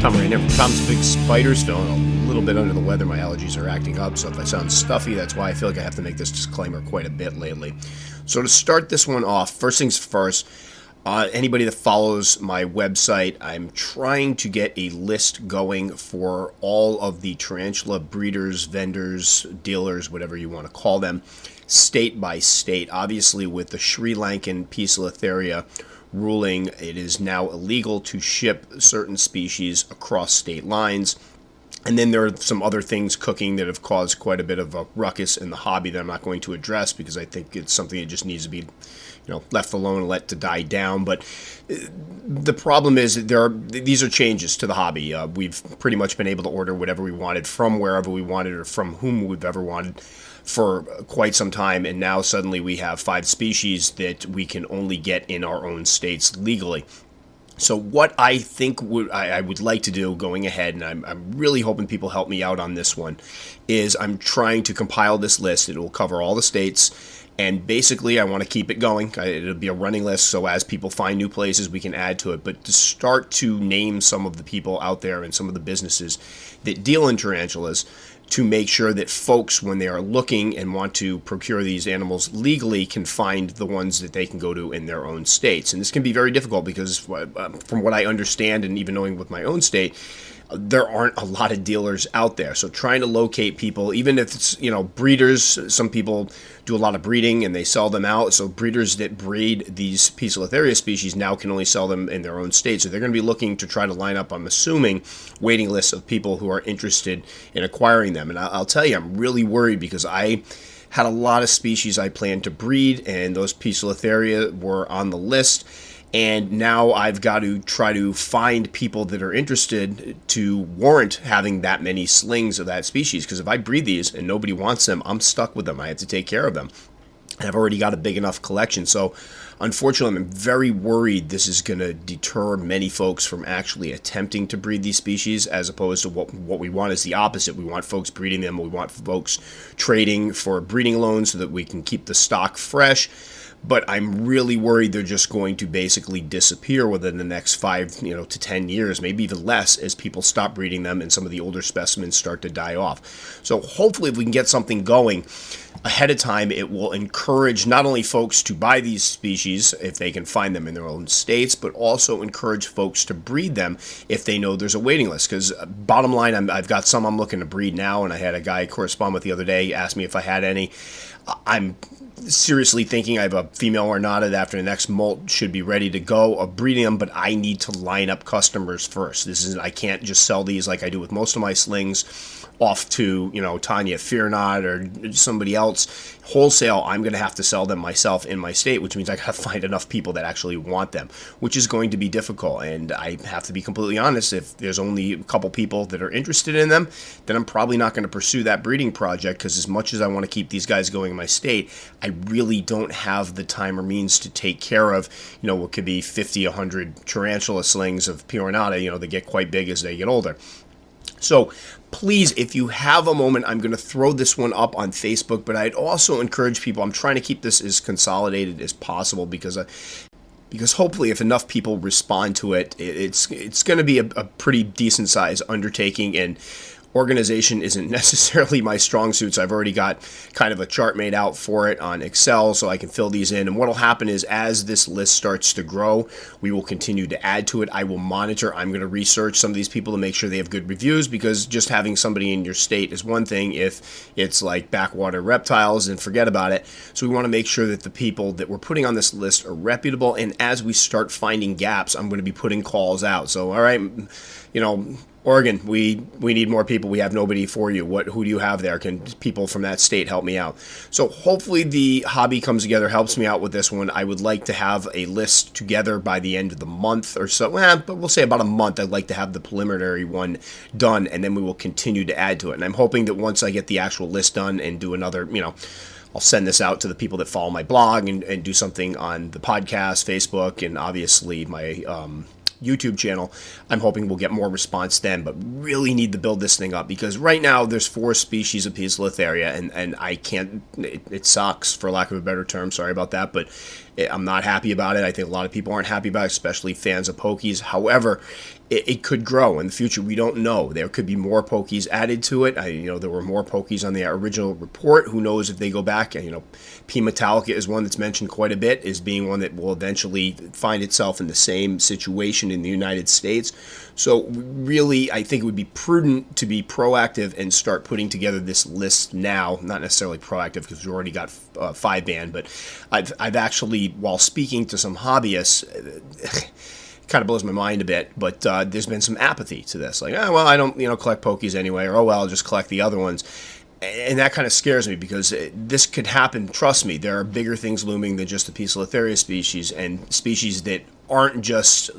Tom right now from Tom's Big Spiders, feeling a little bit under the weather. My allergies are acting up, so if I sound stuffy, that's why I feel like I have to make this disclaimer quite a bit lately. So to start this one off, first things first, anybody that follows my website, I'm trying to get a list going for all of the tarantula breeders, vendors, dealers, whatever you want to call them, state by state. Obviously, with the Sri Lankan Poecilotheria ruling, it is now illegal to ship certain species across state lines. And then there are some other things cooking that have caused quite a bit of a ruckus in the hobby that I'm not going to address because I think it's something that just needs to be, left alone and let to die down. But the problem is these are changes to the hobby. We've pretty much been able to order whatever we wanted from wherever we wanted or from whom we've ever wanted for quite some time, and now suddenly we have 5 species that we can only get in our own states legally. So what I think I would like to do going ahead, and I'm really hoping people help me out on this one, is I'm trying to compile this list. It will cover all the states, and basically I want to keep it going. It'll be a running list, so as people find new places, we can add to it. But to start to name some of the people out there and some of the businesses that deal in tarantulas, to make sure that folks, when they are looking and want to procure these animals legally, can find the ones that they can go to in their own states. And this can be very difficult because from what I understand, and even knowing with my own state, there aren't a lot of dealers out there. So trying to locate people, even if it's, breeders, some people do a lot of breeding and they sell them out. So breeders that breed these Poecilotheria species now can only sell them in their own state. So they're going to be looking to try to line up, I'm assuming, waiting lists of people who are interested in acquiring them. And I'll tell you, I'm really worried because I had a lot of species I planned to breed, and those Poecilotheria were on the list. And now I've got to try to find people that are interested to warrant having that many slings of that species. Because if I breed these and nobody wants them, I'm stuck with them. I have to take care of them. And I've already got a big enough collection. So unfortunately, I'm very worried this is going to deter many folks from actually attempting to breed these species, as opposed to what we want is the opposite. We want folks breeding them. We want folks trading for breeding loans so that we can keep the stock fresh. But I'm really worried they're just going to basically disappear within the next 5 to 10 years, maybe even less, as people stop breeding them and some of the older specimens start to die off. So hopefully if we can get something going ahead of time, it will encourage not only folks to buy these species if they can find them in their own states, but also encourage folks to breed them if they know there's a waiting list. Because bottom line, I've got some I'm looking to breed now, and I had a guy correspond with the other day, asked me if I had any. I'm seriously thinking I have a female ornata that after the next molt should be ready to go of breeding them, but I need to line up customers first. I can't just sell these like I do with most of my slings off to, Tanya Fear Not or somebody else wholesale. I'm going to have to sell them myself in my state, which means I got to find enough people that actually want them, which is going to be difficult. And I have to be completely honest, if there's only a couple people that are interested in them, then I'm probably not going to pursue that breeding project, because as much as I want to keep these guys going in my state, I really don't have the time or means to take care of, what could be 50, 100 tarantula slings of P. ornata, that get quite big as they get older. So please, if you have a moment, I'm going to throw this one up on Facebook, but I'd also encourage people, I'm trying to keep this as consolidated as possible because hopefully if enough people respond to it, it's going to be a pretty decent size undertaking, and organization isn't necessarily my strong suit, so I've already got kind of a chart made out for it on Excel so I can fill these in. And what will happen is, as this list starts to grow, we will continue to add to it. I will monitor. I'm going to research some of these people to make sure they have good reviews, because just having somebody in your state is one thing. If it's like backwater reptiles, then forget about it. So we want to make sure that the people that we're putting on this list are reputable, and as we start finding gaps, I'm going to be putting calls out. So, all right, Oregon, we need more people. We have nobody for you. Who do you have there? Can people from that state help me out? So hopefully the hobby comes together, helps me out with this one. I would like to have a list together by the end of the month or so. But we'll say about a month. I'd like to have the preliminary one done, and then we will continue to add to it. And I'm hoping that once I get the actual list done and do another, I'll send this out to the people that follow my blog and do something on the podcast, Facebook, and obviously my YouTube channel. I'm hoping we'll get more response then, but really need to build this thing up, because right now there's 4 species of Poecilotheria, and I can't, it sucks, for lack of a better term, sorry about that, but I'm not happy about it. I think a lot of people aren't happy about it, especially fans of pokies. However, it could grow in the future. We don't know. There could be more pokies added to it. There were more pokies on the original report. Who knows if they go back? P. metallica is one that's mentioned quite a bit as being one that will eventually find itself in the same situation in the United States. So really, I think it would be prudent to be proactive and start putting together this list now. Not necessarily proactive because we already got 5 banned, but I've actually, while speaking to some hobbyists, kind of blows my mind a bit, but there's been some apathy to this. Like, well, I don't, collect pokies anyway, or, oh, well, I'll just collect the other ones. And that kind of scares me because this could happen. Trust me, there are bigger things looming than just the Poecilotheria species, and species that aren't just,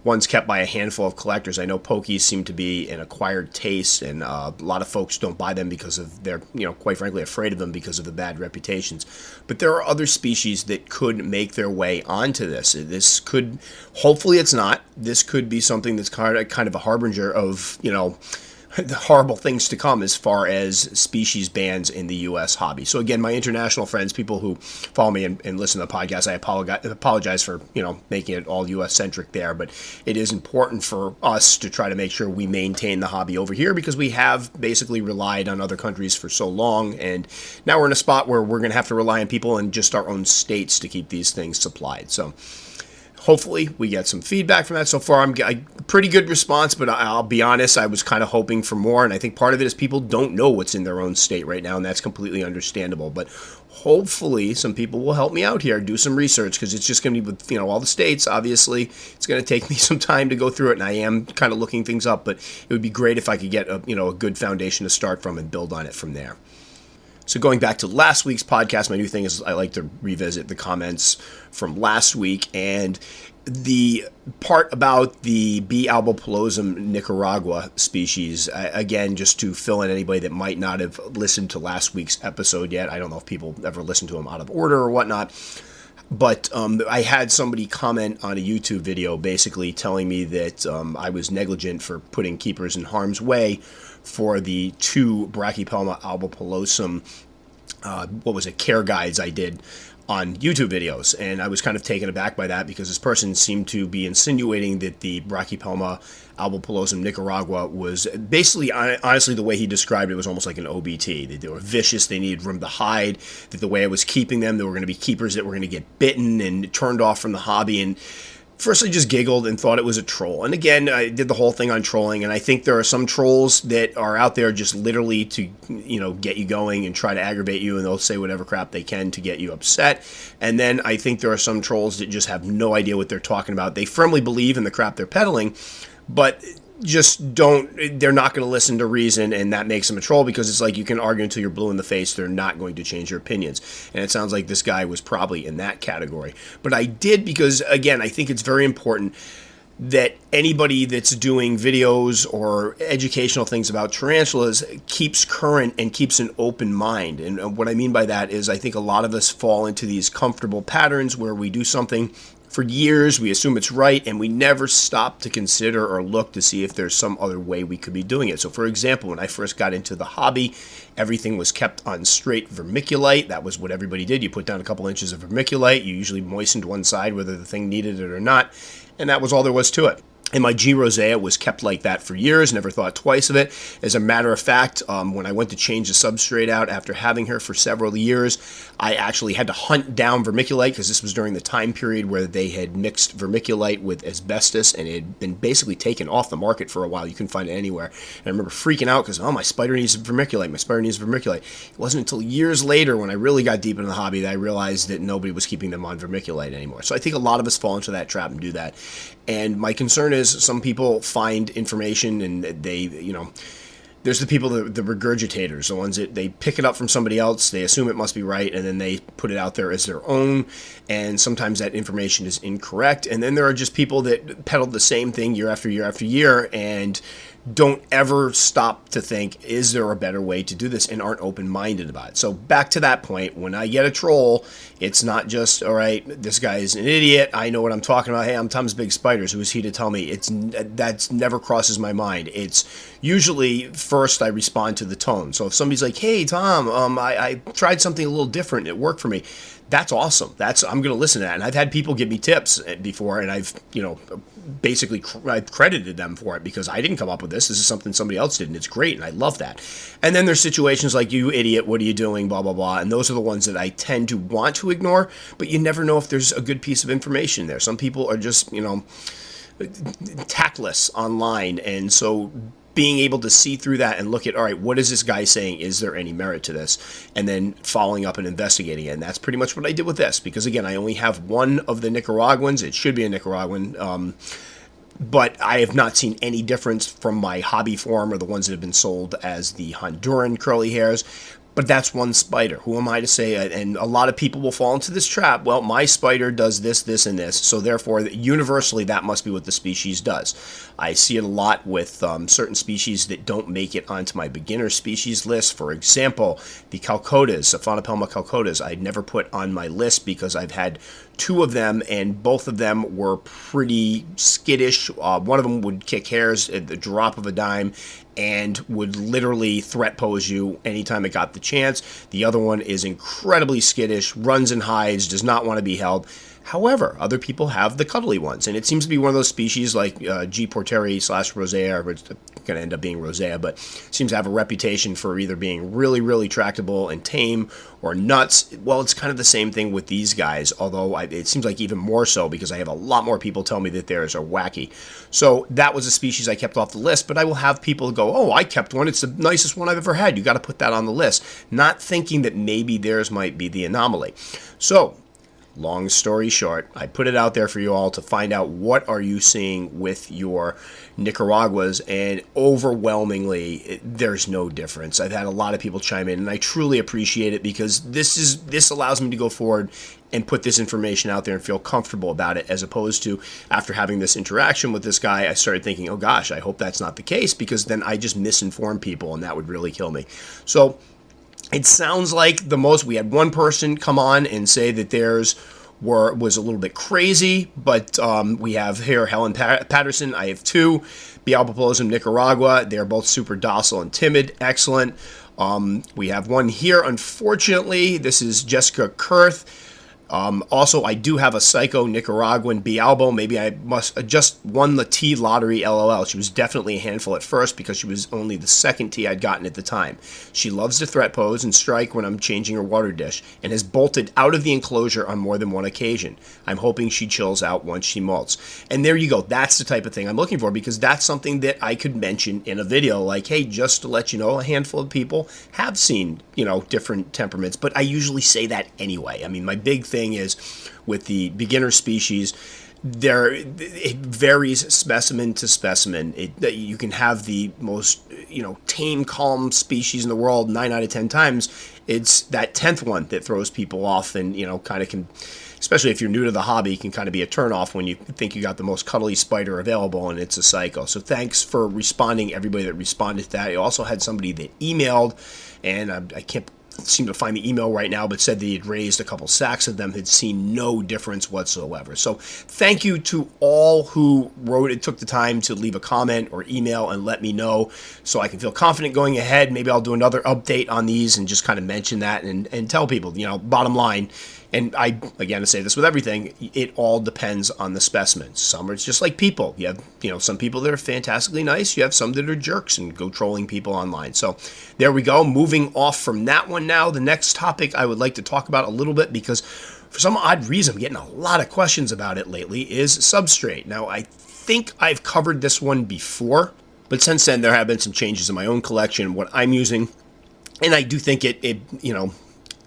ones kept by a handful of collectors. I know pokies seem to be an acquired taste, and a lot of folks don't buy them because of they're, quite frankly, afraid of them because of the bad reputations. But there are other species that could make their way onto this. This could, hopefully it's not, this could be something that's kind of a harbinger of, the horrible things to come as far as species bans in the U.S. hobby. So again, my international friends, people who follow me and listen to the podcast, I apologize for, making it all U.S. centric there, but it is important for us to try to make sure we maintain the hobby over here because we have basically relied on other countries for so long, and now we're in a spot where we're going to have to rely on people in just our own states to keep these things supplied. So hopefully we get some feedback from that. So far, I'm getting a pretty good response, but I'll be honest, I was kind of hoping for more, and I think part of it is people don't know what's in their own state right now, and that's completely understandable. But hopefully some people will help me out here, do some research, because it's just going to be with, all the states. Obviously, it's going to take me some time to go through it, and I am kind of looking things up, but it would be great if I could get a good foundation to start from and build on it from there. So going back to last week's podcast, my new thing is I like to revisit the comments from last week, and the part about the B. albopilosum Nicaragua species, again, just to fill in anybody that might not have listened to last week's episode yet. I don't know if people ever listen to them out of order or whatnot. But I had somebody comment on a YouTube video basically telling me that I was negligent for putting keepers in harm's way for the 2 Brachypelma albopilosum, care guides I did on YouTube videos. And I was kind of taken aback by that because this person seemed to be insinuating that the Brachypelma albopilosum Nicaragua was basically, honestly, the way he described it was almost like an OBT. They were vicious, they needed room to hide, that the way I was keeping them, there were going to be keepers that were going to get bitten and turned off from the hobby. And first I just giggled and thought it was a troll. And again, I did the whole thing on trolling, and I think there are some trolls that are out there just literally to, get you going and try to aggravate you, and they'll say whatever crap they can to get you upset. And then I think there are some trolls that just have no idea what they're talking about. They firmly believe in the crap they're peddling, but they're not going to listen to reason, and that makes them a troll because it's like you can argue until you're blue in the face. They're not going to change your opinions. And it sounds like this guy was probably in that category. But I did because, again, I think it's very important that anybody that's doing videos or educational things about tarantulas keeps current and keeps an open mind. And what I mean by that is I think a lot of us fall into these comfortable patterns where we do something for years, we assume it's right, and we never stop to consider or look to see if there's some other way we could be doing it. So, for example, when I first got into the hobby, everything was kept on straight vermiculite. That was what everybody did. You put down a couple inches of vermiculite. You usually moistened one side, whether the thing needed it or not, and that was all there was to it. And my G. rosea was kept like that for years, never thought twice of it. As a matter of fact, when I went to change the substrate out after having her for several years, I actually had to hunt down vermiculite because this was during the time period where they had mixed vermiculite with asbestos, and it had been basically taken off the market for a while. You couldn't find it anywhere. And I remember freaking out because, my spider needs vermiculite. My spider needs vermiculite. It wasn't until years later when I really got deep into the hobby that I realized that nobody was keeping them on vermiculite anymore. So I think a lot of us fall into that trap and do that. And my concern is some people find information and they, there's the people, the regurgitators, the ones that they pick it up from somebody else, they assume it must be right, and then they put it out there as their own, and sometimes that information is incorrect. And then there are just people that peddle the same thing year after year after year and don't ever stop to think, is there a better way to do this, and aren't open-minded about it. So back to that point, when I get a troll, it's not just, all right, this guy is an idiot, I know what I'm talking about, hey, I'm Tom's Big Spiders, who is he to tell me? That's never crosses my mind. It's usually, first I respond to the tone. So if somebody's like, hey, Tom, I tried something a little different, it worked for me, that's awesome. I'm going to listen to that. And I've had people give me tips before, and I've, basically I've credited them for it because I didn't come up with this. This is something somebody else did, and it's great, and I love that. And then there's situations like, you idiot, what are you doing, blah, blah, blah. And those are the ones that I tend to want to ignore, but you never know if there's a good piece of information there. Some people are just, tactless online, and so being able to see through that and look at, all right, what is this guy saying? Is there any merit to this? And then following up and investigating it. And that's pretty much what I did with this, because again, I only have one of the Nicaraguans. It should be a Nicaraguan, but I have not seen any difference from my hobby form or the ones that have been sold as the Honduran curly hairs. But that's one spider. Who am I to say? And a lot of people will fall into this trap. Well, my spider does this, this, and this. So therefore, universally, that must be what the species does. I see it a lot with certain species that don't make it onto my beginner species list. For example, the Calcotas, Aphanopelma calcotas, I'd never put on my list because I've had two of them, and both of them were pretty skittish. One of them would kick hairs at the drop of a dime and would literally threat pose you anytime it got the chance. The other one is incredibly skittish, runs and hides, does not want to be held. However, other people have the cuddly ones, and it seems to be one of those species like G. porteri / rosea, which is going to end up being rosea, but seems to have a reputation for either being really, really tractable and tame or nuts. Well, it's kind of the same thing with these guys, although it seems like even more so because I have a lot more people tell me that theirs are wacky. So that was a species I kept off the list, but I will have people go, oh, I kept one. It's the nicest one I've ever had. You got to put that on the list, not thinking that maybe theirs might be the anomaly. So, long story short, I put it out there for you all to find out what are you seeing with your Nicaraguas, and overwhelmingly, there's no difference. I've had a lot of people chime in, and I truly appreciate it because this allows me to go forward and put this information out there and feel comfortable about it, as opposed to after having this interaction with this guy, I started thinking, oh gosh, I hope that's not the case, because then I just misinform people, and that would really kill me. So it sounds like we had one person come on and say that theirs was a little bit crazy, but we have here Helen Patterson. I have two, the albopilosum Nicaragua. They're both super docile and timid. Excellent. We have one here, unfortunately. This is Jessica Kurth. Also, I do have a psycho Nicaraguan Bialbo. Maybe I must just won the T lottery, LOL. She was definitely a handful at first because she was only the second T I'd gotten at the time. She loves to threat pose and strike when I'm changing her water dish, and has bolted out of the enclosure on more than one occasion. I'm hoping she chills out once she molts. And there you go. That's the type of thing I'm looking for, because that's something that I could mention in a video, like, hey, just to let you know, a handful of people have seen, different temperaments, but I usually say that anyway. I mean, my big thing is with the beginner species, it varies specimen to specimen. You can have the most tame, calm species in the world 9 out of 10 times. It's that 10th one that throws people off, and kind of can, especially if you're new to the hobby, can kind of be a turnoff when you think you got the most cuddly spider available and it's a psycho. So thanks for responding, everybody that responded to that. I also had somebody that emailed, and I can't seem to find the email right now, but said that he had raised a couple sacks of them, had seen no difference whatsoever. So thank you to all who took the time to leave a comment or email and let me know, so I can feel confident going ahead. Maybe I'll do another update on these and just kind of mention that and tell people, bottom line. And I say this with everything, it all depends on the specimen. Some are just like people. You have, some people that are fantastically nice. You have some that are jerks and go trolling people online. So there we go. Moving off from that one now, the next topic I would like to talk about a little bit, because for some odd reason I'm getting a lot of questions about it lately, is substrate. Now, I think I've covered this one before, but since then there have been some changes in my own collection, what I'm using, and I do think it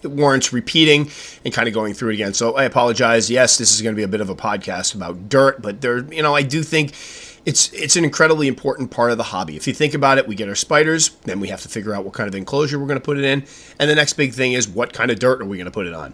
warrants repeating and kind of going through it again. So I apologize. Yes, this is going to be a bit of a podcast about dirt, but I do think it's an incredibly important part of the hobby. If you think about it, we get our spiders, then we have to figure out what kind of enclosure we're going to put it in, and the next big thing is what kind of dirt are we going to put it on.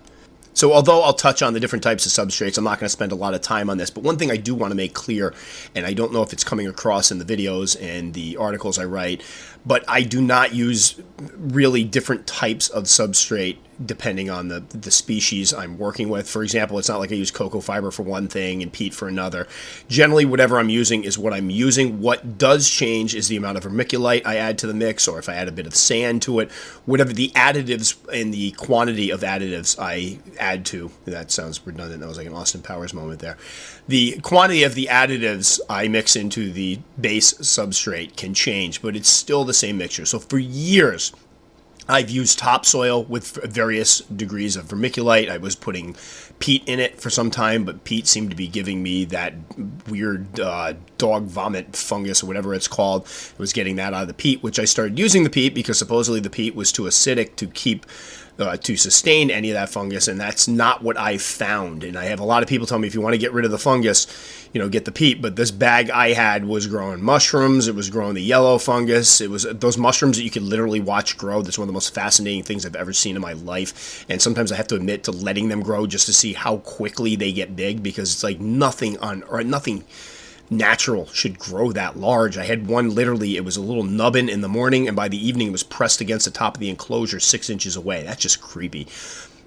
So although I'll touch on the different types of substrates, I'm not going to spend a lot of time on this. But one thing I do want to make clear, and I don't know if it's coming across in the videos and the articles I write, but I do not use really different types of substrate depending on the species I'm working with. For example, it's not like I use cocoa fiber for one thing and peat for another. Generally, whatever I'm using is what I'm using. What does change is the amount of vermiculite I add to the mix, or if I add a bit of sand to it, whatever the additives and the quantity of additives I add to. That sounds redundant. That was like an Austin Powers moment there. The quantity of the additives I mix into the base substrate can change, but it's still the same mixture. So for years, I've used topsoil with various degrees of vermiculite. I was putting peat in it for some time, but peat seemed to be giving me that weird dog vomit fungus or whatever it's called. I was getting that out of the peat, which I started using the peat because supposedly the peat was too acidic to keep to sustain any of that fungus, and that's not what I found. And I have a lot of people tell me if you want to get rid of the fungus, get the peat. But this bag I had was growing mushrooms. It was growing the yellow fungus. It was those mushrooms that you could literally watch grow. That's one of the most fascinating things I've ever seen in my life. And sometimes I have to admit to letting them grow just to see how quickly they get big, because it's like nothing natural should grow that large. I had one literally, it was a little nubbin in the morning, and by the evening it was pressed against the top of the enclosure 6 inches away. That's just creepy.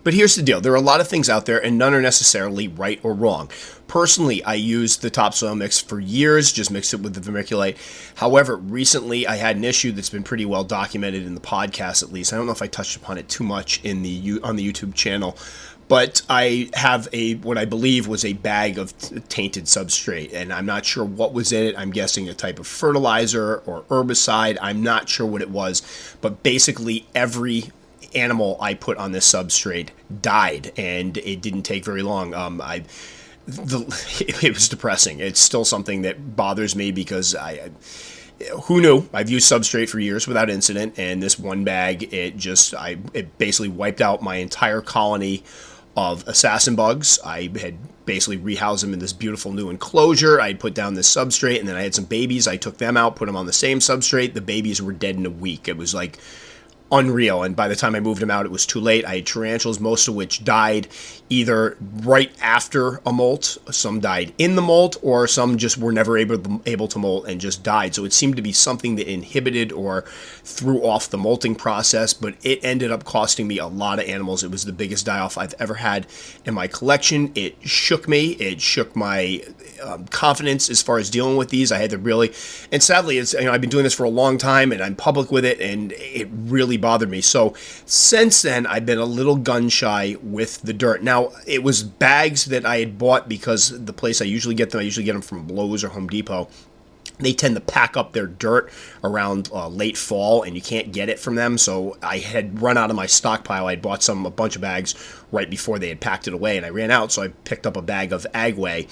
But here's the deal. There are a lot of things out there, and none are necessarily right or wrong. Personally, I used the topsoil mix for years, just mixed it with the vermiculite. However, recently I had an issue that's been pretty well documented in the podcast, at least. I don't know if I touched upon it too much on the YouTube channel, but I have what I believe was a bag of tainted substrate, and I'm not sure what was in it. I'm guessing a type of fertilizer or herbicide. I'm not sure what it was, but basically every animal I put on this substrate died, and it didn't take very long. It was depressing. It's still something that bothers me because who knew? I've used substrate for years without incident, and this one bag, it basically wiped out my entire colony of assassin bugs. I had basically rehoused them in this beautiful new enclosure. I put down this substrate, and then I had some babies. I took them out, put them on the same substrate. The babies were dead in a week. It was like unreal, and by the time I moved them out, it was too late. I had tarantulas, most of which died either right after a molt, some died in the molt, or some just were never able to molt and just died. So it seemed to be something that inhibited or threw off the molting process, but it ended up costing me a lot of animals. It was the biggest die-off I've ever had in my collection. It shook me. It shook my confidence as far as dealing with these. I had to really, and sadly, I've been doing this for a long time, and I'm public with it, and it really bothered me. So since then, I've been a little gun shy with the dirt. Now, it was bags that I had bought because the place I usually get them from Lowe's or Home Depot. They tend to pack up their dirt around late fall, and you can't get it from them. So I had run out of my stockpile. I had bought a bunch of bags right before they had packed it away, and I ran out. So I picked up a bag of Agway,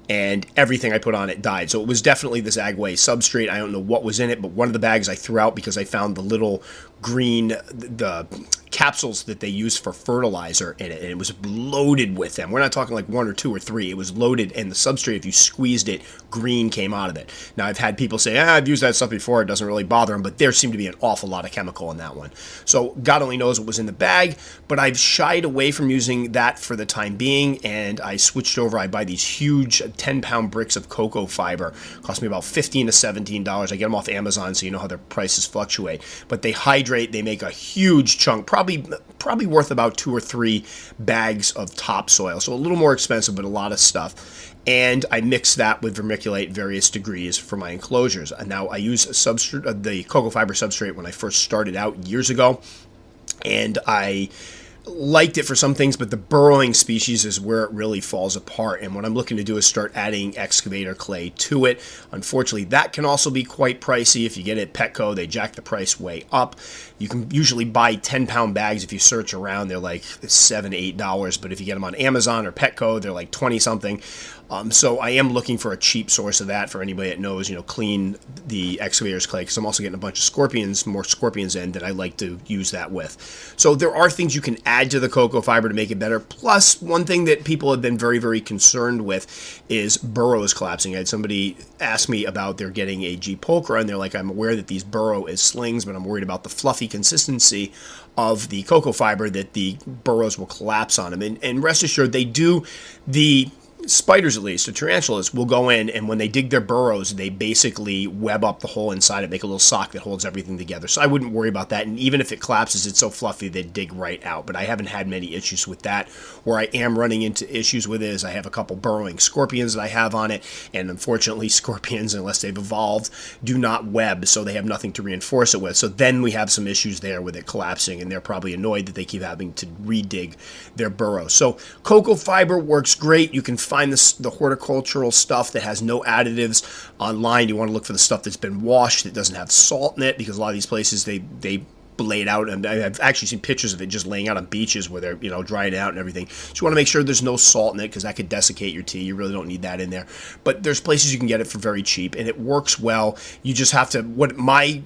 and everything I put on it died. So it was definitely this Agway substrate. I don't know what was in it, but one of the bags I threw out because I found the little green, the capsules that they use for fertilizer in it, and it was loaded with them. We're not talking like 1 or 2 or 3. It was loaded, and the substrate, if you squeezed it, green came out of it. Now, I've had people say, I've used that stuff before, it doesn't really bother them, but there seemed to be an awful lot of chemical in that one. So God only knows what was in the bag, but I've shied away from using that for the time being, and I switched over. I buy these huge 10-pound bricks of cocoa fiber. Cost me about $15 to $17. I get them off Amazon, so you know how their prices fluctuate. But they hydrate, they make a huge chunk, probably worth about 2 or 3 bags of topsoil. So a little more expensive, but a lot of stuff. And I mix that with vermiculite various degrees for my enclosures. And now I use the cocoa fiber substrate when I first started out years ago, and I liked it for some things, but the burrowing species is where it really falls apart. And what I'm looking to do is start adding excavator clay to it. Unfortunately, that can also be quite pricey. If you get it at Petco, they jack the price way up. You can usually buy 10-pound bags. If you search around, they're like $7 to $8. But if you get them on Amazon or Petco, they're like 20-something. So I am looking for a cheap source of that for anybody that knows, clean the excavator's clay, because I'm also getting a bunch of more scorpions in that I like to use that with. So there are things you can add to the cocoa fiber to make it better. Plus, one thing that people have been very, very concerned with is burrows collapsing. I had somebody ask me about they're getting a G pulchra, and they're like, I'm aware that these burrow as slings, but I'm worried about the fluffy consistency of the cocoa fiber that the burrows will collapse on them. And rest assured, they do. The spiders, at least, the tarantulas, will go in, and when they dig their burrows, they basically web up the hole inside it, make a little sock that holds everything together. So I wouldn't worry about that, and even if it collapses, it's so fluffy they dig right out. But I haven't had many issues with that. Where I am running into issues with it is I have a couple burrowing scorpions that I have on it, and unfortunately scorpions, unless they've evolved, do not web, so they have nothing to reinforce it with. So then we have some issues there with it collapsing, and they're probably annoyed that they keep having to redig their burrows. So cocoa fiber works great. You can find the horticultural stuff that has no additives online. You want to look for the stuff that's been washed, that doesn't have salt in it, because a lot of these places they lay it out, and I've actually seen pictures of it just laying out on beaches where they're, drying it out and everything. So you want to make sure there's no salt in it, because that could desiccate your tea. You really don't need that in there. But there's places you can get it for very cheap, and it works well. You just have to, what my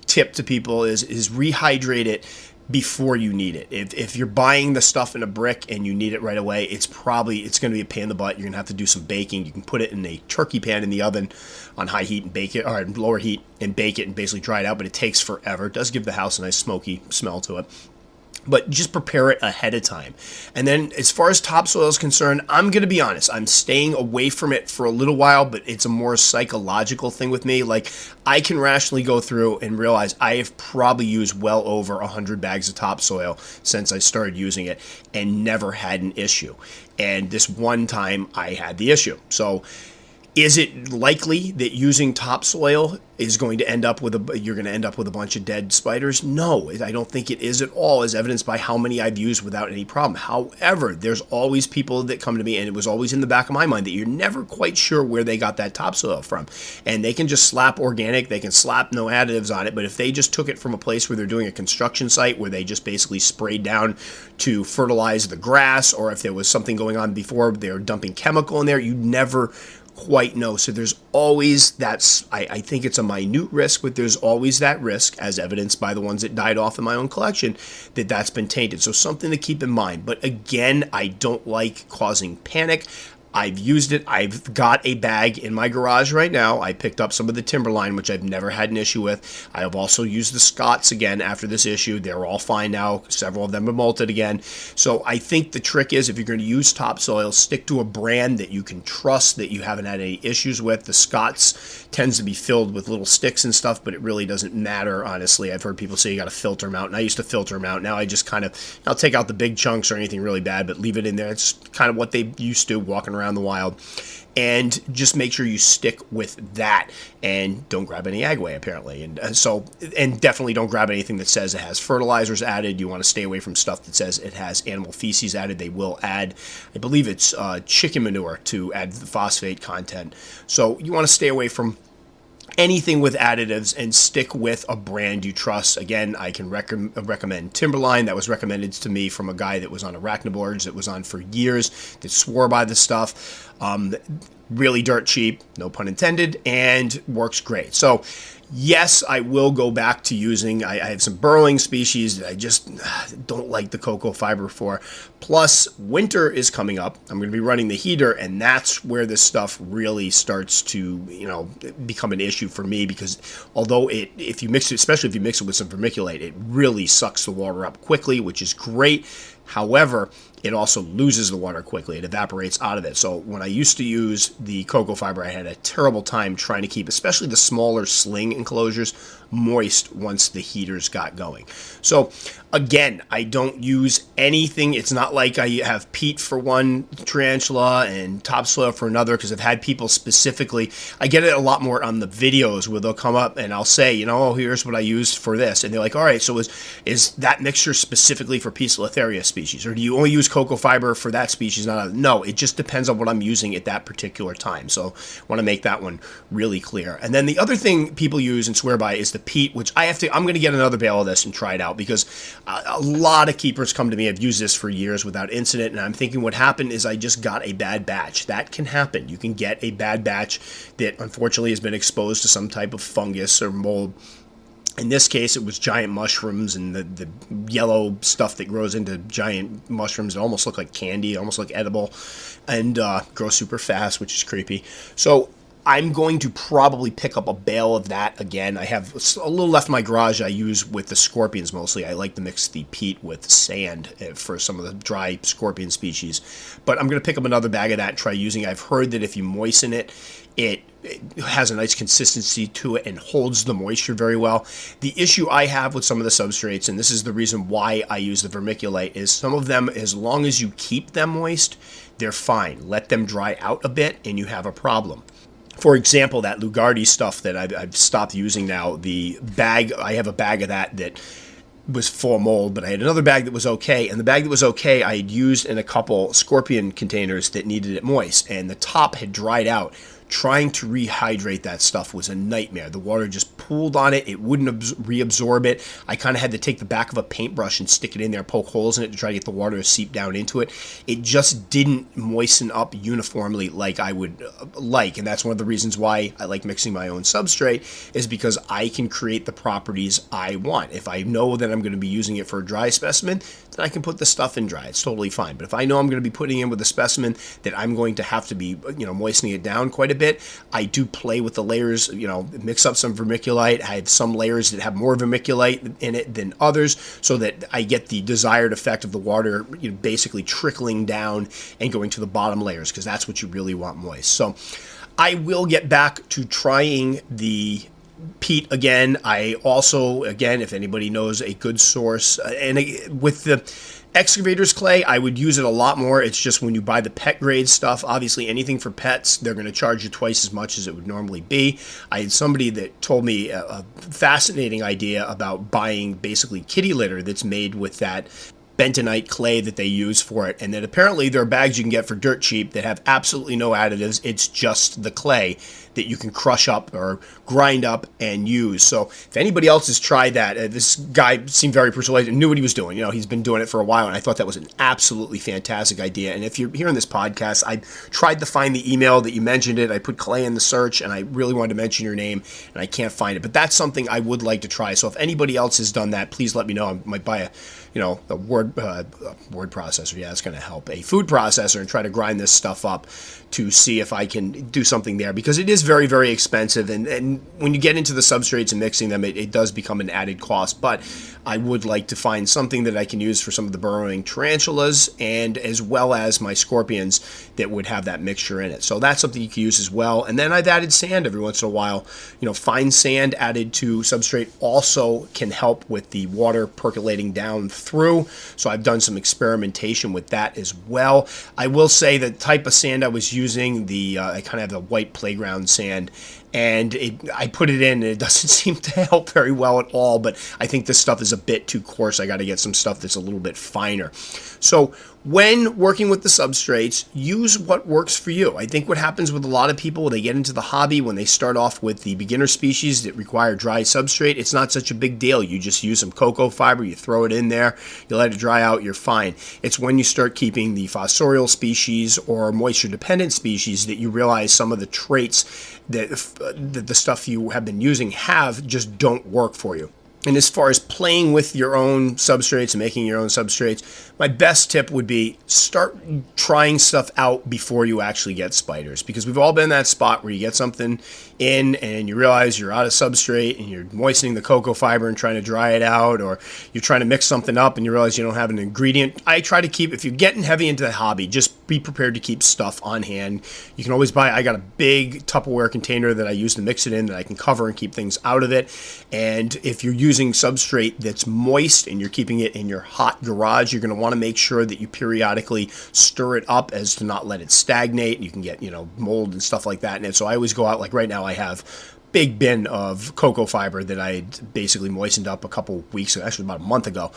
tip to people is rehydrate it before you need it. If you're buying the stuff in a brick and you need it right away, it's going to be a pain in the butt. You're going to have to do some baking. You can put it in a turkey pan in the oven on high heat and bake it, or lower heat, and bake it and basically dry it out, but it takes forever. It does give the house a nice smoky smell to it. But just prepare it ahead of time. And then as far as topsoil is concerned, I'm going to be honest. I'm staying away from it for a little while, but it's a more psychological thing with me. Like, I can rationally go through and realize I have probably used well over 100 bags of topsoil since I started using it and never had an issue. And this one time I had the issue. So is it likely that using topsoil is going to end up with you're going to end up with a bunch of dead spiders? No, I don't think it is at all, as evidenced by how many I've used without any problem. However, there's always people that come to me, and it was always in the back of my mind that you're never quite sure where they got that topsoil from. And they can just slap organic, they can slap no additives on it, but if they just took it from a place where they're doing a construction site where they just basically sprayed down to fertilize the grass, or if there was something going on before they were dumping chemical in there, you never quite know. So there's always I think it's a minute risk, but there's always that risk, as evidenced by the ones that died off in my own collection, that's been tainted. So something to keep in mind. But again, I don't like causing panic. I've used it. I've got a bag in my garage right now. I picked up some of the Timberline, which I've never had an issue with. I have also used the Scots again after this issue. They're all fine now. Several of them have molted again. So I think the trick is, if you're going to use topsoil, stick to a brand that you can trust, that you haven't had any issues with. The Scots tends to be filled with little sticks and stuff, but it really doesn't matter, honestly. I've heard people say you got to filter them out, and I used to filter them out. Now I just I'll take out the big chunks or anything really bad, but leave it in there. It's kind of what they used to, walking around the wild, and just make sure you stick with that, and don't grab any agway, apparently. And definitely don't grab anything that says it has fertilizers added. You want to stay away from stuff that says it has animal feces added. They will add, I believe it's chicken manure, to add the phosphate content. So you want to stay away from anything with additives and stick with a brand you trust. Again, I can recommend Timberline. That was recommended to me from a guy that was on arachnoboards, that was on for years, that swore by the stuff. Really dirt cheap, no pun intended, and works great. So yes, I will go back to using, I have some burrowing species that I just don't like the cocoa fiber for. Plus, winter is coming up. I'm going to be running the heater, and that's where this stuff really starts to, become an issue for me, because although if you mix it, especially if you mix it with some vermiculite, it really sucks the water up quickly, which is great. However, it also loses the water quickly. It evaporates out of it. So when I used to use the cocoa fiber, I had a terrible time trying to keep, especially the smaller sling enclosures, moist once the heaters got going. So again, I don't use anything. It's not like I have peat for one tarantula and topsoil for another, because I've had people specifically, I get it a lot more on the videos where they'll come up and I'll say, oh, here's what I used for this. And they're like, all right, so is that mixture specifically for Poecilotheria species? Or do you only use cocoa fiber for that species? No, it just depends on what I'm using at that particular time. So I want to make that one really clear. And then the other thing people use and swear by is the peat, which I'm going to get another bale of this and try it out, because a lot of keepers come to me. I've used this for years without incident, and I'm thinking what happened is I just got a bad batch. That can happen. You can get a bad batch that unfortunately has been exposed to some type of fungus or mold. In this case, it was giant mushrooms and the yellow stuff that grows into giant mushrooms. It almost look like candy, almost like edible, and grows super fast, which is creepy. So I'm going to probably pick up a bale of that again. I have a little left in my garage I use with the scorpions mostly. I like to mix the peat with sand for some of the dry scorpion species. But I'm going to pick up another bag of that and try using it. I've heard that if you moisten it, it has a nice consistency to it and holds the moisture very well. The issue I have with some of the substrates, and this is the reason why I use the vermiculite, is some of them, as long as you keep them moist, they're fine. Let them dry out a bit and you have a problem. For example, that Lugardi stuff that I've stopped using now, the bag, I have a bag of that was full of mold, but I had another bag that was okay, and the bag that was okay I had used in a couple scorpion containers that needed it moist, and the top had dried out. Trying to rehydrate that stuff was a nightmare. The water just pooled on it. It wouldn't reabsorb it. I kind of had to take the back of a paintbrush and stick it in there, poke holes in it to try to get the water to seep down into it. It just didn't moisten up uniformly like I would like, and that's one of the reasons why I like mixing my own substrate, is because I can create the properties I want. If I know that I'm going to be using it for a dry specimen, then I can put the stuff in dry. It's totally fine. But if I know I'm going to be putting in with a specimen that I'm going to have to be, moistening it down quite a bit, I do play with the layers, mix up some vermiculite. I have some layers that have more vermiculite in it than others, so that I get the desired effect of the water basically trickling down and going to the bottom layers, because that's what you really want moist. So I will get back to trying the peat again. I also, again, if anybody knows a good source, with the excavators clay, I would use it a lot more. It's just when you buy the pet grade stuff, obviously anything for pets, they're going to charge you twice as much as it would normally be. I had somebody that told me a fascinating idea about buying basically kitty litter that's made with that bentonite clay that they use for it, and that apparently there are bags you can get for dirt cheap that have absolutely no additives. It's just the clay that you can crush up or grind up and use. So if anybody else has tried that, this guy seemed very persuasive and knew what he was doing. He's been doing it for a while, and I thought that was an absolutely fantastic idea. And if you're hearing this podcast, I tried to find the email that you mentioned it. I put clay in the search, and I really wanted to mention your name, and I can't find it. But that's something I would like to try. So if anybody else has done that, please let me know. I might buy a word processor. Yeah, it's going to help. A food processor, and try to grind this stuff up to see if I can do something there, because it is very, very expensive, and when you get into the substrates and mixing them, it does become an added cost. But I would like to find something that I can use for some of the burrowing tarantulas, and as well as my scorpions that would have that mixture in it. So that's something you can use as well. And then I've added sand every once in a while. Fine sand added to substrate also can help with the water percolating down through. So I've done some experimentation with that as well. I will say the type of sand I was using, I kind of have the white playground sand, and I put it in, and it doesn't seem to help very well at all. But I think this stuff is a bit too coarse. I got to get some stuff that's a little bit finer. So when working with the substrates, use what works for you. I think what happens with a lot of people when they get into the hobby, when they start off with the beginner species that require dry substrate, it's not such a big deal. You just use some cocoa fiber, you throw it in there, you let it dry out, you're fine. It's when you start keeping the fossorial species or moisture-dependent species that you realize some of the traits that the stuff you have been using just don't work for you. And as far as playing with your own substrates and making your own substrates, my best tip would be start trying stuff out before you actually get spiders, because we've all been in that spot where you get something in and you realize you're out of substrate and you're moistening the cocoa fiber and trying to dry it out, or you're trying to mix something up and you realize you don't have an ingredient. I try to keep, if you're getting heavy into the hobby, just be prepared to keep stuff on hand. You can always I got a big Tupperware container that I use to mix it in that I can cover and keep things out of it. And if you're using substrate that's moist and you're keeping it in your hot garage, you're going to want to make sure that you periodically stir it up as to not let it stagnate. You can get, mold and stuff like that in it. So I always go out, like right now I have big bin of cocoa fiber that I basically moistened up a couple weeks ago, actually about a month ago.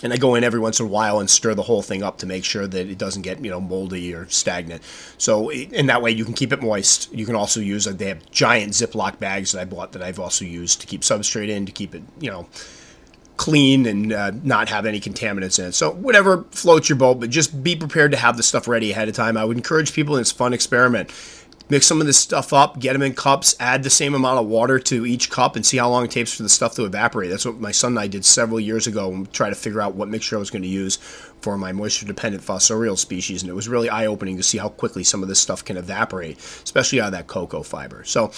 And I go in every once in a while and stir the whole thing up to make sure that it doesn't get, moldy or stagnant. So, in that way, you can keep it moist. You can also use, they have giant Ziploc bags that I bought that I've also used to keep substrate in, to keep it, clean and not have any contaminants in it. So whatever floats your boat, but just be prepared to have the stuff ready ahead of time. I would encourage people, in this fun experiment, mix some of this stuff up, get them in cups, add the same amount of water to each cup, and see how long it takes for the stuff to evaporate. That's what my son and I did several years ago when we tried to figure out what mixture I was going to use for my moisture-dependent fossorial species, and it was really eye-opening to see how quickly some of this stuff can evaporate, especially out of that cocoa fiber. So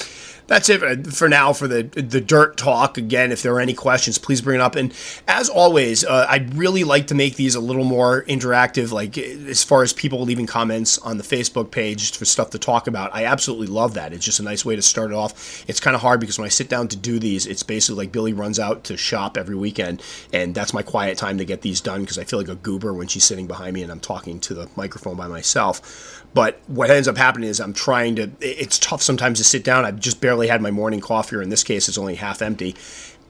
that's it for now for the dirt talk. Again, if there are any questions, please bring it up. And as always, I'd really like to make these a little more interactive, like as far as people leaving comments on the Facebook page for stuff to talk about. I absolutely love that. It's just a nice way to start it off. It's kind of hard because when I sit down to do these, it's basically like Billy runs out to shop every weekend, and that's my quiet time to get these done because I feel like a goober when she's sitting behind me and I'm talking to the microphone by myself. But what ends up happening is it's tough sometimes to sit down. I've just barely had my morning coffee, or in this case, it's only half empty.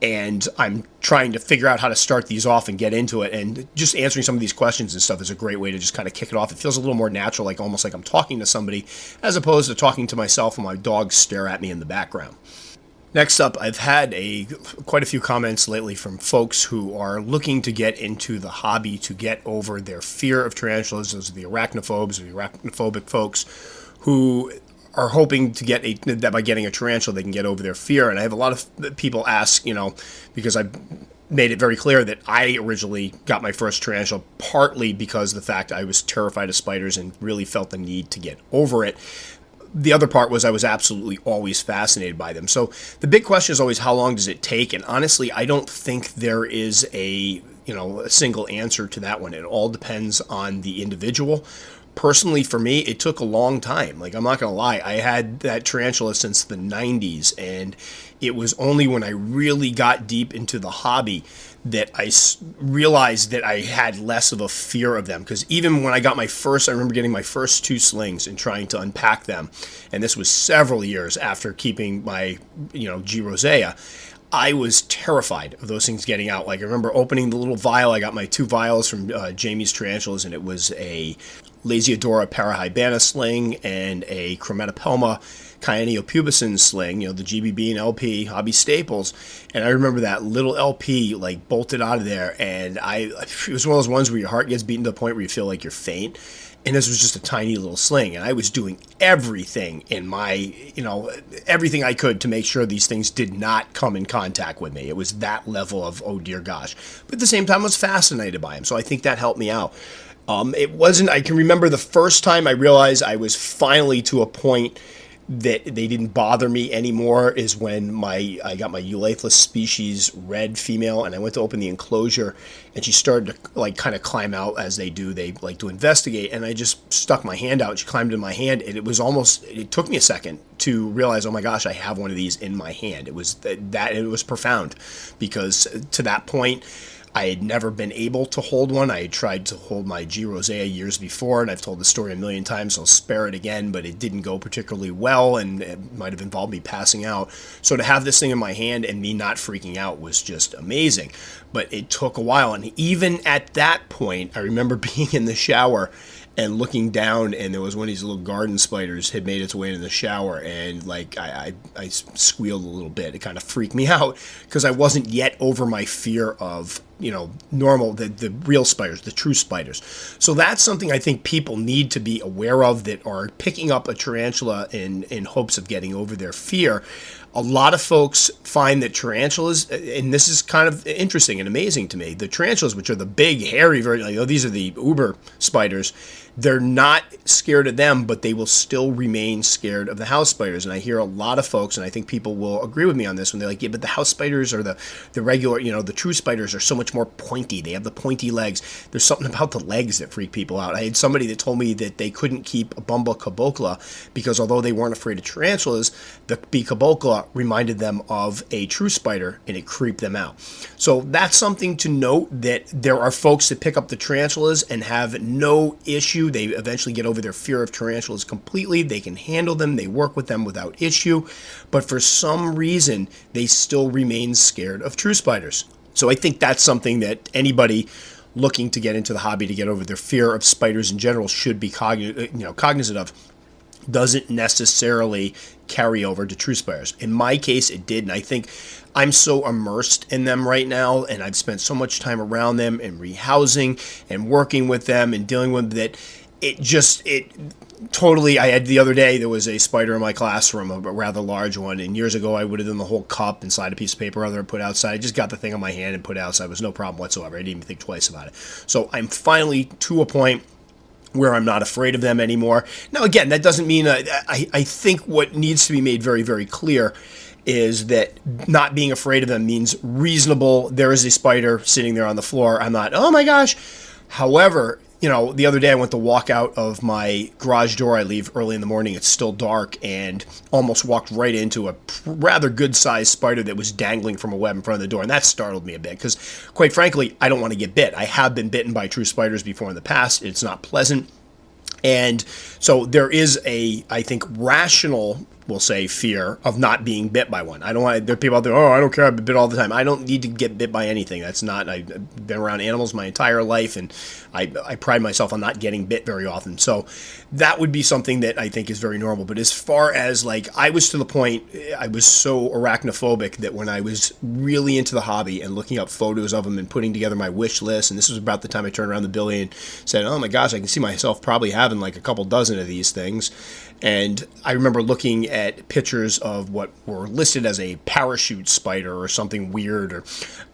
And I'm trying to figure out how to start these off and get into it. And just answering some of these questions and stuff is a great way to just kind of kick it off. It feels a little more natural, like almost like I'm talking to somebody, as opposed to talking to myself and my dogs stare at me in the background. Next up, I've had quite a few comments lately from folks who are looking to get into the hobby to get over their fear of tarantulas. Those are the arachnophobes, or the arachnophobic folks who are hoping to that by getting a tarantula they can get over their fear. And I have a lot of people ask, because I've made it very clear that I originally got my first tarantula partly because of the fact I was terrified of spiders and really felt the need to get over it. The other part was I was absolutely always fascinated by them. So the big question is always, how long does it take? And honestly, I don't think there is a single answer to that one. It all depends on the individual. Personally, for me, it took a long time. Like, I'm not going to lie. I had that tarantula since the 90s, and it was only when I really got deep into the hobby that I realized that I had less of a fear of them. Because even when I remember getting my first 2 slings and trying to unpack them, and this was several years after keeping my, G. rosea, I was terrified of those things getting out. Like, I remember opening the little vial. I got my 2 vials from Jamie's Tarantulas, and it was a Lasiodora parahybana sling and a Chromatopelma Cyanopubicin sling, the GBB and LP hobby staples. And I remember that little LP like bolted out of there, and it was one of those ones where your heart gets beaten to the point where you feel like you're faint. And this was just a tiny little sling, and I was doing everything in my, everything I could to make sure these things did not come in contact with me. It was that level of, oh dear gosh. But at the same time, I was fascinated by them, so I think that helped me out. I can remember the first time I realized I was finally to a point that they didn't bother me anymore is when I got my Eulathlus species red female, and I went to open the enclosure, and she started to kind of climb out as they do. They like to investigate, and I just stuck my hand out, and she climbed in my hand, and it took me a second to realize, oh my gosh, I have one of these in my hand. It was it was profound, because to that point, I had never been able to hold one. I had tried to hold my G. rosea years before, and I've told the story a million times, so I'll spare it again, but it didn't go particularly well, and it might have involved me passing out. So to have this thing in my hand and me not freaking out was just amazing. But it took a while, and even at that point, I remember being in the shower and looking down, and there was one of these little garden spiders had made its way into the shower, and I squealed a little bit. It kind of freaked me out because I wasn't yet over my fear of normal, the real spiders, the true spiders. So that's something I think people need to be aware of that are picking up a tarantula in hopes of getting over their fear. A lot of folks find that tarantulas, and this is kind of interesting and amazing to me, the tarantulas, which are the big, hairy, these are the uber spiders, they're not scared of them, but they will still remain scared of the house spiders. And I hear a lot of folks, and I think people will agree with me on this, when they're like, yeah, but the house spiders or the regular, the true spiders are so much more pointy. They have the pointy legs. There's something about the legs that freak people out. I had somebody that told me that they couldn't keep a Bumba cabocla because although they weren't afraid of tarantulas, the B cabocla reminded them of a true spider, and it creeped them out. So that's something to note, that there are folks that pick up the tarantulas and have no issue. They eventually get over their fear of tarantulas completely. They can handle them. They work with them without issue. But for some reason, they still remain scared of true spiders. So I think that's something that anybody looking to get into the hobby to get over their fear of spiders in general should be cognizant of. Doesn't necessarily carry over to true spiders. In my case, it did, and I think I'm so immersed in them right now, and I've spent so much time around them and rehousing and working with them and dealing with that. totally. I had the other day, there was a spider in my classroom, a rather large one, and years ago I would have done the whole cup inside a piece of paper other and put it outside. I just got the thing on my hand and put it outside. It was no problem whatsoever. I didn't even think twice about it. So I'm finally to a point where I'm not afraid of them anymore. Now, again, that doesn't mean I think what needs to be made very, very clear is that not being afraid of them means reasonable. There is a spider sitting there on the floor. I'm not, oh my gosh. However, the other day I went to walk out of my garage door. I leave early in the morning. It's still dark, and almost walked right into a rather good-sized spider that was dangling from a web in front of the door. And that startled me a bit because, quite frankly, I don't want to get bit. I have been bitten by true spiders before in the past. It's not pleasant. And so there is I think, rational, we'll say, fear of not being bit by one. I don't want, there are people out there, oh, I don't care, I've been bit all the time. I don't need to get bit by anything. That's not, I've been around animals my entire life, and I pride myself on not getting bit very often. So that would be something that I think is very normal. But as far as, I was to the point, I was so arachnophobic that when I was really into the hobby and looking up photos of them and putting together my wish list, and this was about the time I turned around the billy and said, oh my gosh, I can see myself probably having a couple dozen of these things. And I remember looking at pictures of what were listed as a parachute spider or something weird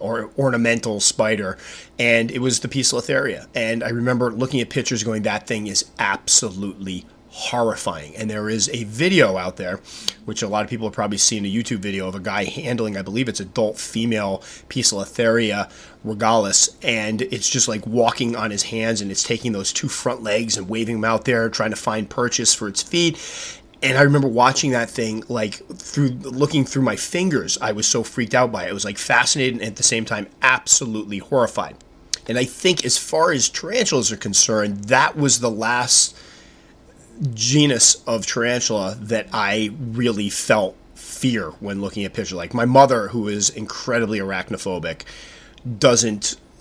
or ornamental spider, and it was the Poecilotheria. And I remember looking at pictures going, that thing is absolutely horrifying. And there is a video out there, which a lot of people have probably seen, a YouTube video of a guy handling, I believe it's adult female Poecilotheria regalis, and it's just walking on his hands, and it's taking those two front legs and waving them out there, trying to find purchase for its feet. And I remember watching that thing, looking through my fingers. I was so freaked out by it. It was fascinating and at the same time absolutely horrified. And I think as far as tarantulas are concerned, that was the last genus of tarantula that I really felt fear when looking at pictures. My mother, who is incredibly arachnophobic,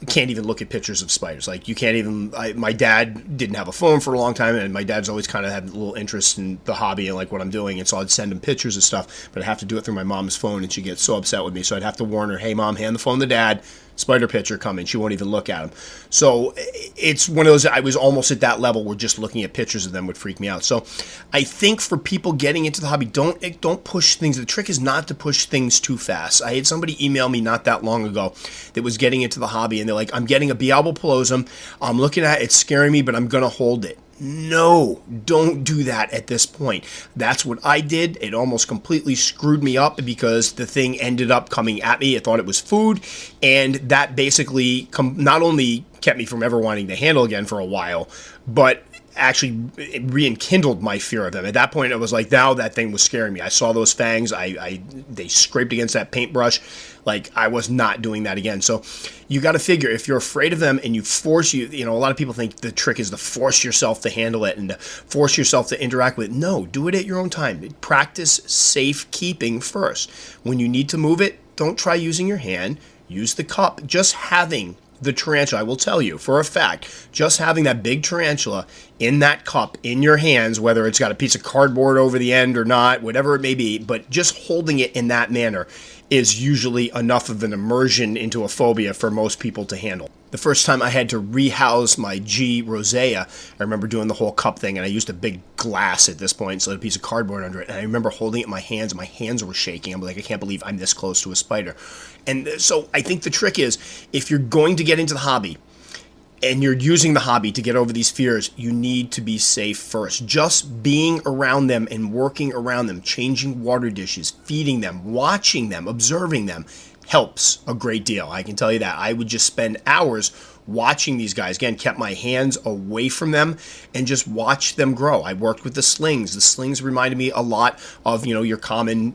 can't even look at pictures of spiders. You can't even, my dad didn't have a phone for a long time, and my dad's always kind of had a little interest in the hobby and what I'm doing, and so I'd send him pictures of stuff, but I'd have to do it through my mom's phone, and she'd get so upset with me, so I'd have to warn her, hey mom, hand the phone to dad, spider picture coming. She won't even look at them. So it's one of those, I was almost at that level where just looking at pictures of them would freak me out. So I think for people getting into the hobby, don't push things. The trick is not to push things too fast. I had somebody email me not that long ago that was getting into the hobby, and they're like, I'm getting a albopilosum. I'm looking at it, it's scaring me, but I'm going to hold it. No, don't do that at this point. That's what I did. It almost completely screwed me up because the thing ended up coming at me. I thought it was food, and that basically not only kept me from ever wanting to handle again for a while, but actually it rekindled my fear of them. At that point, it was now that thing was scaring me. I saw those fangs. They scraped against that paintbrush. I was not doing that again. So you got to figure, if you're afraid of them and you force a lot of people think the trick is to force yourself to handle it and to force yourself to interact with it. No, do it at your own time. Practice safekeeping first. When you need to move it, don't try using your hand. Use the cup. Just having the tarantula, I will tell you for a fact, just having that big tarantula in that cup in your hands, whether it's got a piece of cardboard over the end or not, whatever it may be, but just holding it in that manner is usually enough of an immersion into a phobia for most people to handle. The first time I had to rehouse my G. rosea, I remember doing the whole cup thing, and I used a big glass at this point, so I had a piece of cardboard under it, and I remember holding it in my hands, and my hands were shaking. I'm like, I can't believe I'm this close to a spider. And so I think the trick is, if you're going to get into the hobby, and you're using the hobby to get over these fears, you need to be safe first. Just being around them and working around them, changing water dishes, feeding them, watching them, observing them, helps a great deal. I can tell you that. I would just spend hours watching these guys. Again, kept my hands away from them and just watched them grow. I worked with the slings. The slings reminded me a lot of, your common,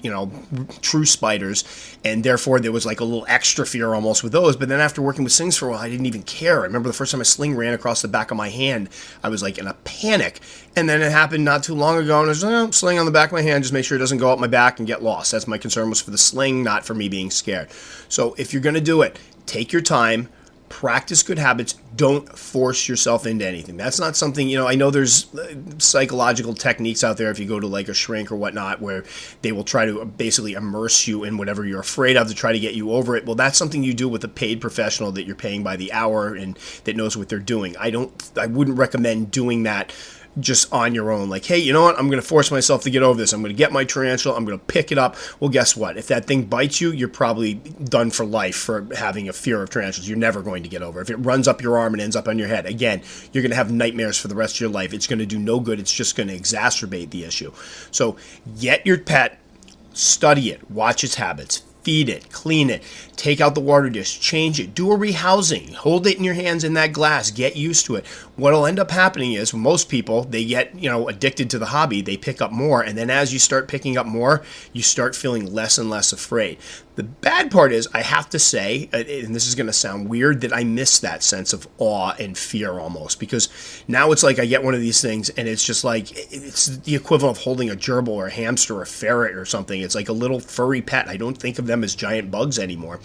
true spiders, and therefore there was a little extra fear almost with those. But then after working with slings for a while, I didn't even care. I remember the first time a sling ran across the back of my hand, I was in a panic. And then it happened not too long ago, and I was like, sling on the back of my hand, just make sure it doesn't go up my back and get lost. That's my concern, was for the sling, not for me being scared. So if you're going to do it, take your time, practice good habits. Don't force yourself into anything. That's not something, I know there's psychological techniques out there if you go to a shrink or whatnot, where they will try to basically immerse you in whatever you're afraid of to try to get you over it. Well, that's something you do with a paid professional that you're paying by the hour and that knows what they're doing. I wouldn't recommend doing that just on your own. Like, hey, you know what? I'm going to force myself to get over this. I'm going to get my tarantula. I'm going to pick it up. Well, guess what? If that thing bites you, you're probably done for life for having a fear of tarantulas. You're never going to get over. If it runs up your arm and ends up on your head, again, you're going to have nightmares for the rest of your life. It's going to do no good. It's just going to exacerbate the issue. So get your pet, study it, watch its habits, feed it, clean it, take out the water dish, change it, do a rehousing, hold it in your hands in that glass, get used to it. What'll end up happening is most people, they get, addicted to the hobby, they pick up more, and then as you start picking up more, you start feeling less and less afraid. The bad part is, I have to say, and this is going to sound weird, that I miss that sense of awe and fear almost, because now it's like I get one of these things and it's just like, it's the equivalent of holding a gerbil or a hamster or a ferret or something. It's like a little furry pet. I don't think of them as giant bugs anymore.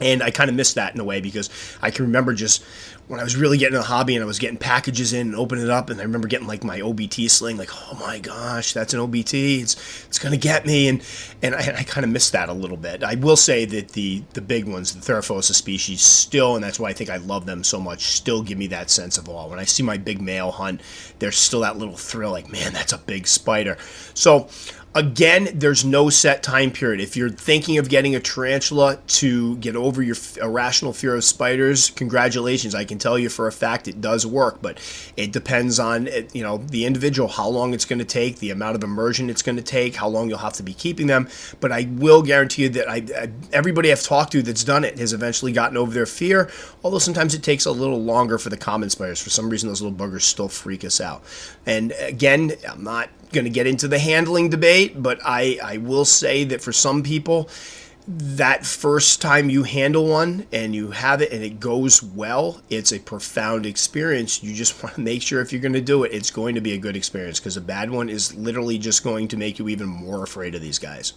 And I kind of miss that in a way, because I can remember just when I was really getting in the hobby and I was getting packages in and opening it up, and I remember getting like my OBT sling, like, oh my gosh, that's an OBT, it's going to get me, and I kind of miss that a little bit. I will say that the big ones, the Theraphosa species, still, and that's why I think I love them so much, still give me that sense of awe. When I see my big male hunt, there's still that little thrill, like, man, that's a big spider. So again, there's no set time period. If you're thinking of getting a tarantula to get over your irrational fear of spiders, congratulations. I can tell you for a fact it does work, but it depends on the individual, how long it's going to take, the amount of immersion it's going to take, how long you'll have to be keeping them. But I will guarantee you that everybody I've talked to that's done it has eventually gotten over their fear, although sometimes it takes a little longer for the common spiders. For some reason, those little buggers still freak us out. And again, I'm not going to get into the handling debate, but I will say that for some people, that first time you handle one and you have it and it goes well, it's a profound experience. You just want to make sure if you're going to do it, it's going to be a good experience, because a bad one is literally just going to make you even more afraid of these guys.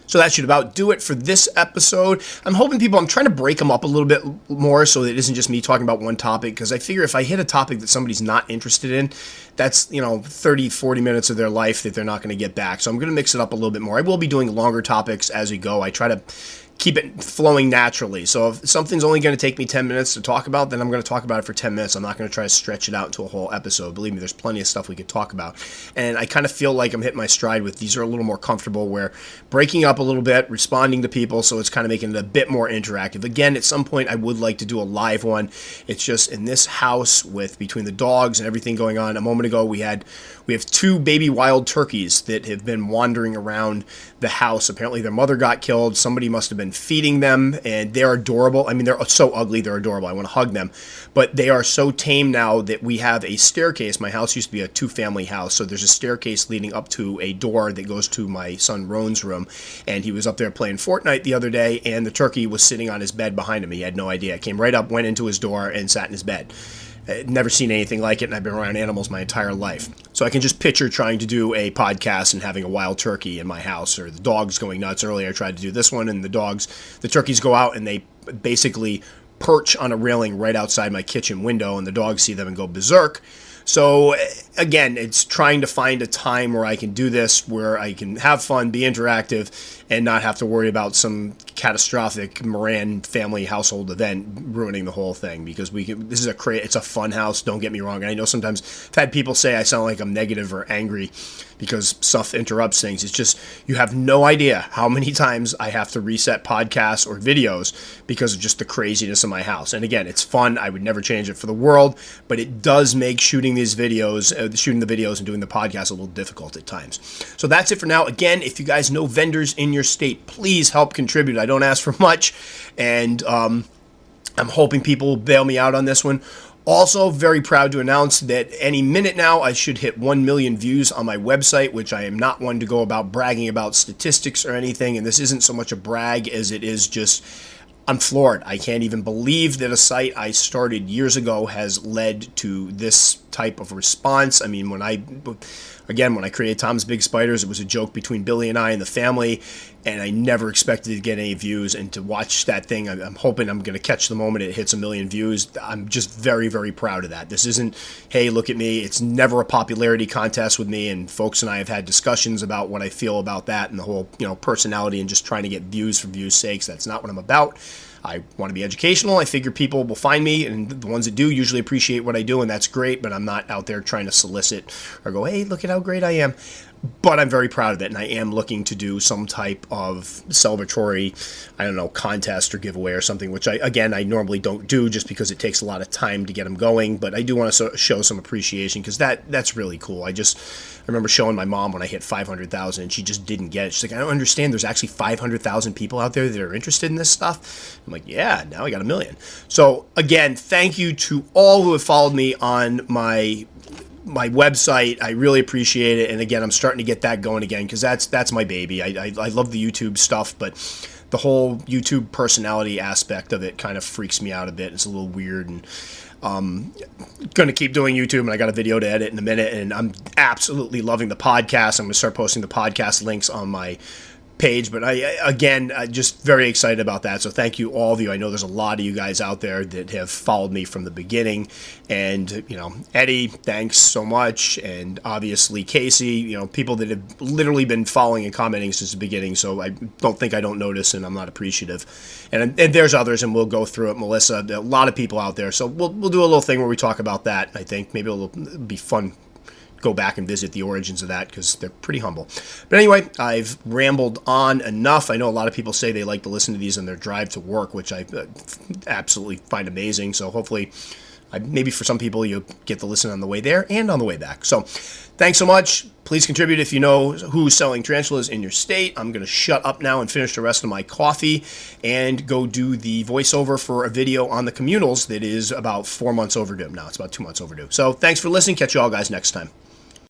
So that should about do it for this episode. I'm trying to break them up a little bit more so that it isn't just me talking about one topic, because I figure if I hit a topic that somebody's not interested in, that's, 30, 40 minutes of their life that they're not going to get back. So I'm going to mix it up a little bit more. I will be doing longer topics as we go. I try to keep it flowing naturally. So if something's only going to take me 10 minutes to talk about, then I'm going to talk about it for 10 minutes. I'm not going to try to stretch it out into a whole episode. Believe me, there's plenty of stuff we could talk about. And I kind of feel like I'm hitting my stride with these are a little more comfortable, where breaking up a little bit, responding to people, so it's kind of making it a bit more interactive. Again, at some point I would like to do a live one. It's just in this house between the dogs and everything going on. A moment ago we have 2 baby wild turkeys that have been wandering around the house. Apparently their mother got killed. Somebody must have been feeding them, and they're adorable. I mean, they're so ugly, they're adorable. I want to hug them. But they are so tame now that we have a staircase. My house used to be a 2-family house, so there's a staircase leading up to a door that goes to my son Roan's room, and he was up there playing Fortnite the other day, and the turkey was sitting on his bed behind him. He had no idea. Came right up, went into his door, and sat in his bed. I'd never seen anything like it, and I've been around animals my entire life. So I can just picture trying to do a podcast and having a wild turkey in my house, or the dogs going nuts. Earlier I tried to do this one, and the turkeys go out and they basically perch on a railing right outside my kitchen window, and the dogs see them and go berserk. So again, it's trying to find a time where I can do this, where I can have fun, be interactive, and not have to worry about some catastrophic Moran family household event ruining the whole thing. Because it's a fun house, don't get me wrong. And I know sometimes I've had people say I sound like I'm negative or angry because stuff interrupts things. It's just, you have no idea how many times I have to reset podcasts or videos because of just the craziness of my house. And again, it's fun. I would never change it for the world, but it does make shooting the videos and doing the podcast a little difficult at times. So that's it for now. Again, if you guys know vendors in your state, please help contribute. I don't ask for much, and I'm hoping people will bail me out on this one. Also, very proud to announce that any minute now I should hit 1 million views on my website, which I am not one to go about bragging about statistics or anything, and this isn't so much a brag as it is just, I'm floored. I can't even believe that a site I started years ago has led to this type of response. I mean, when I created Tom's Big Spiders, it was a joke between Billy and I and the family, and I never expected to get any views. And to watch that thing, I'm hoping I'm going to catch the moment it hits 1 million views. I'm just very, very proud of that. This isn't, hey, look at me. It's never a popularity contest with me, and folks and I have had discussions about what I feel about that and the whole, personality and just trying to get views for views' sakes. That's not what I'm about. I want to be educational. I figure people will find me, and the ones that do usually appreciate what I do, and that's great, but I'm not out there trying to solicit or go, hey, look at how great I am. But I'm very proud of it, and I am looking to do some type of celebratory, I don't know, contest or giveaway or something, which I normally don't do just because it takes a lot of time to get them going, but I do want to show some appreciation because that's really cool. I remember showing my mom when I hit 500,000, and she just didn't get it. She's like, I don't understand. There's actually 500,000 people out there that are interested in this stuff. I'm like, yeah, now I got 1 million. So again, thank you to all who have followed me on my website. I really appreciate it, and again, I'm starting to get that going again because that's my baby. I love the YouTube stuff, but the whole YouTube personality aspect of it kind of freaks me out a bit. It's a little weird, and going to keep doing YouTube, and I got a video to edit in a minute, and I'm absolutely loving the podcast. I'm going to start posting the podcast links on my page, but I'm just very excited about that. So thank you, all of you. I know there's a lot of you guys out there that have followed me from the beginning, and Eddie, thanks so much, and obviously Casey, people that have literally been following and commenting since the beginning. So I don't think I don't notice, and I'm not appreciative. And there's others, and we'll go through it. Melissa, a lot of people out there. So we'll do a little thing where we talk about that. I think maybe it'll be fun. Go back and visit the origins of that because they're pretty humble. But anyway, I've rambled on enough. I know a lot of people say they like to listen to these on their drive to work, which I absolutely find amazing. So hopefully, maybe for some people, you get to listen on the way there and on the way back. So thanks so much. Please contribute if you know who's selling tarantulas in your state. I'm going to shut up now and finish the rest of my coffee and go do the voiceover for a video on the communals that is about 4 months overdue. Now it's about 2 months overdue. So thanks for listening. Catch you all guys next time.